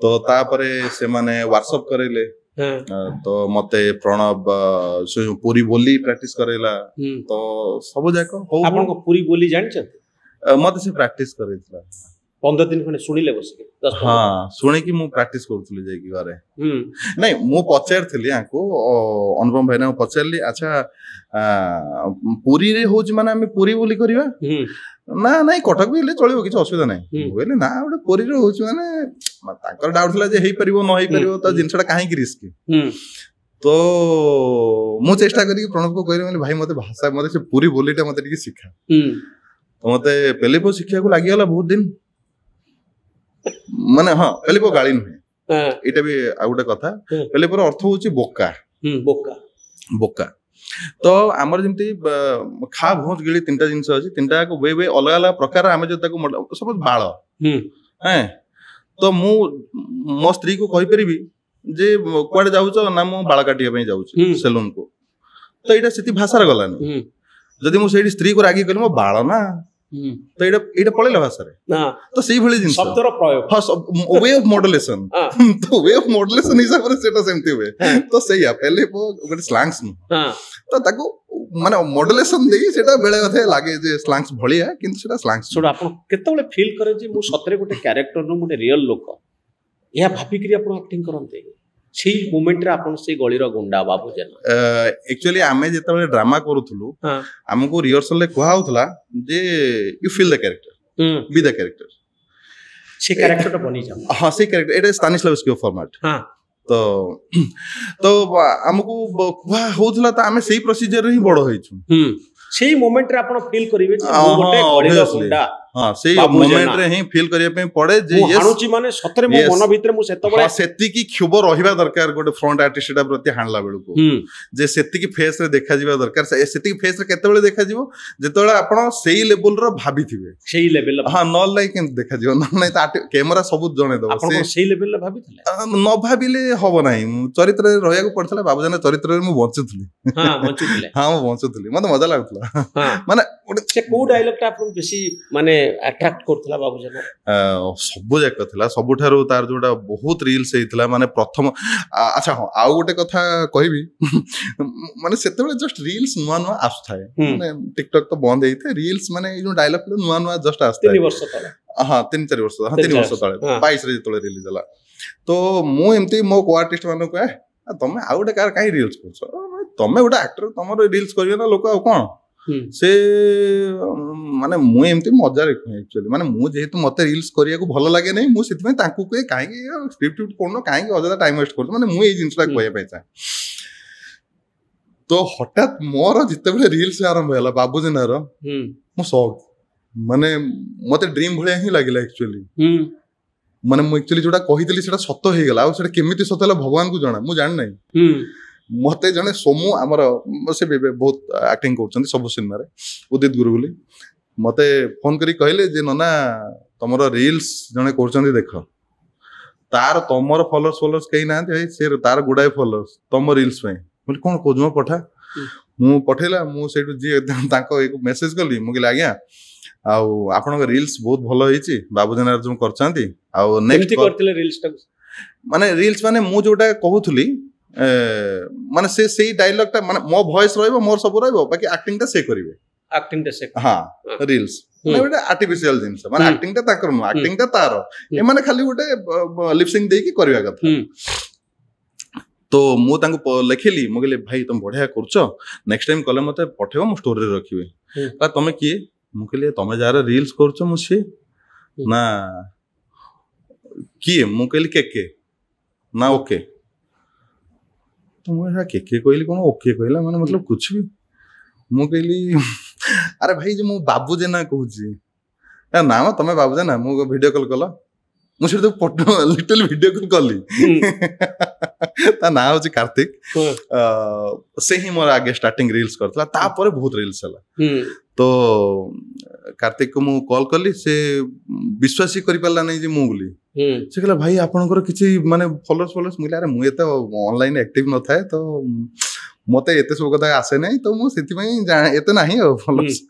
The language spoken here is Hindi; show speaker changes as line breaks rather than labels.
तो तापरे से माने व्हाट्सएप करेले तो मते प्रणव पूरी बोली प्रैक्टिस करेला तो सब जाक
आपन को पूरी बोली जानि छ
मते से प्रैक्टिस करेतला
15 दिन खने सुनिले बसिके 10
हां सुने कि मु प्रैक्टिस करथुली जाय कि घरे नहीं मु पचार थली आको अनुपम भाई ना पचारली अच्छा पूरी रे होज माने हम पूरी बोली करबा ना नहीं कटक भी ले चलिबो किछ असुविधा नहीं बोले ना ओडे पूरी रे होज माने ताकर डाउट थला जे हेई परिबो न हेई परिबो त जिनसडा काहे की रिस्क तो मु चेष्टा करी प्रणव को कहले माने भाई मते भाषा मते से पूरी बोलीटा मते टिके सिखा तो मते पहले पो शिक्षा को लागि गला बहुत दिन माने हां पहले पो गाली नुहे एटा भी आ गुटे कथा पहले पर अर्थ होची बोका
बोका
बोका तो हमर जेमती खा भोज गिली तीनटा जिंस अछि तीनटा को वे वे अलग अलग प्रकार हम जो ताको सब बाळ हैं तो मु मो स्त्री को कहि परिबी जे कोड जाउछो ना मु बाळ काटिया पई जाउछ सैलून को तो एटा सेति भाषा रे गलानी जदी मु सेठी स्त्री को रागी कहली मो बाळ ना तो एटा पळेला भाषा रे तो सेही भली जिंस
शब्द रो प्रयोग
हां वे ऑफ मॉड्यूलेशन तो वे ऑफ मॉड्यूलेशन हिसाब रे सेटा सेमती हुए तो सही आ पहले पो गोटे स्लैंग्स न तो ताको माने मॉड्यूलेशन देई सेटा बेले कथे लागे जे स्लैंग्स भलिया किंतु सेटा स्लैंग्स
छोड़ आपन केतेबेले फील करे जे मु सतरे गोटे कैरेक्टर नो गोटे रियल लोक या भाबी करी आपन एक्टिंग करनते सी मोमेंट रे आपन से गळीर गुंडा बाबू जन
एक्चुअली आमे जेतेबेले ड्रामा करूथुलु हमको रिहर्सल ले कोहा होतला जे you feel the character be the character
से कैरेक्टर तो बनी जा
हां से कैरेक्टर एटा स्टानिस्लावस्की फॉर्मेट हां तो हमको कोहा होतला त आमे सेही प्रोसीजर रे ही बडो होइछु
सेही मोमेंट रे आपन फील करिवे जे गोटे गळीर गुंडा
हां सेही मोमेंट रे ही फील करिया पे पड़े जे
यस हानुची माने सतरे मो मन भीतर मु सेतबळे
हां सेति की क्षोभ रहिबा दरकार गोटे फ्रंट आर्टिस्टटा प्रति हानला बेलु को जे सेति की फेस रे देखा जिबा दरकार सेति की फेस रे केतेबेले देखा जिवो जेतेबेले आपन सेही लेवल रो भाबी थिबे
सेही लेवल
हां न लाइक केम देखा जिवो न नै त कैमरा सब जणे दो
आपन सेही लेवल रे भाबी थिले
न भाबिले हबो नै चरित्र रे रहया को पड़थला बाबूजान चरित्र रे मु बंचुथली
हां बंचुथले
हां मु बंचुथली मते मजा लागथला माने
से को डायलॉग ता आपन बेसी माने अट्रैक्ट करथला बाबूजान
सब जाक थला सबुठारो तार जोटा बहुत रील्स हेतला माने प्रथम अच्छा हां आ गोटे कथा कहबी माने सेतेबेले जस्ट रील्स नुवा नुवा आस्थाय माने टिकटॉक तो बंद हेते रील्स माने ई जो डायलॉग नुवा नुवा जस्ट आस्थाय
3 वर्ष तले
हां 3-4 वर्ष हां 3 वर्ष तले 22 रे तले रिलीज होला तो मु एमती मो को आर्टिस्ट मानो को तमे आ गोटे कार काई रील्स करछो तमे गोटे एक्टर तमरो रील्स करियो ना लोक आ कोन से माने मु एमती मजा रखु एक्चुअली माने मु जेहेतु मते रील्स करिया को भलो लागे नै मु सेति में ताकू के काहे स्क्रिप्ट कोन काहे अजदा टाइम वेस्ट करतो माने मु ए जिंसला कहया पाइ चाहे तो हठात मोर जिते बेले रील्स आरंभ होला बाबूजनार मु शॉक माने मते ड्रीम भलिया ही लागिला एक्चुअली माने मु एक्चुअली जोटा कहितली सेटा सत्य हे गेला आ सेटा केमिति सत्य होला भगवान को जाना मु जान नै मते जने सोमु हमर से बहुत एक्टिंग करछन सब सिनेमा रे उदित गुरु बोली मते फोन करी कहले जे नना तमरो रील्स जने करछन देख तार तमरो फॉलोअर्स कहीं ना से तार गुडाय फॉलोअर्स तम रील्स पे बोले कोन कोजमा पठा मु पठेला मु सेटु जी ताको एक मेसेज करली मु कहले आज्ञा आउ आपन रील्स बहुत भलो होईची बाबूजनार जो करछंती आउ नेक्स्ट
करथिले रील्स ता
माने रील्स माने मु जोटा कहउथुली माने से डायलॉग ता माने मो वॉइस रहइबो मोर सब रहइबो बाकी एक्टिंग ता से करिवे
एक्टिंग ता से
हां रील्स माने गोटे आर्टिफिशियल जिंस माने एक्टिंग ता ताकर नु एक्टिंग ता तारो ए माने खाली गोटे लिप सिंक देकी करिवा कथा तो मु तांको लिखिली मु कहले भाई तुम बढ़िया करछो नेक्स्ट टाइम कले मते पठेबो मु स्टोरी रे रखिबे का तमे किए मु कहले तमे जार रील्स करछो मु से ना किए मु कहले के ना ओके तो मुझे के कहली कौन ओके कहला माने मतलब कुछ भी मु कहली अरे भाई जो मु बाबू जेना कहूची ना तमे बाबू जेना मु वीडियो कॉल कला मु से लिटिल वीडियो कॉल कली ता ना होची कार्तिक से ही मोर आगे स्टार्टिंग रील्स करथला ता पर बहुत रील्स हला तो कार्तिक को मु कॉल कली से विश्वास ही करि पाला नै जे मु बोली से कहला भाई आपनकर किछि माने फॉलोअर्स मिला रे मु एते ऑनलाइन एक्टिव न थाए तो मते एते सब कथा आसे नै तो मु सेति पई एते नाही फॉलोअर्स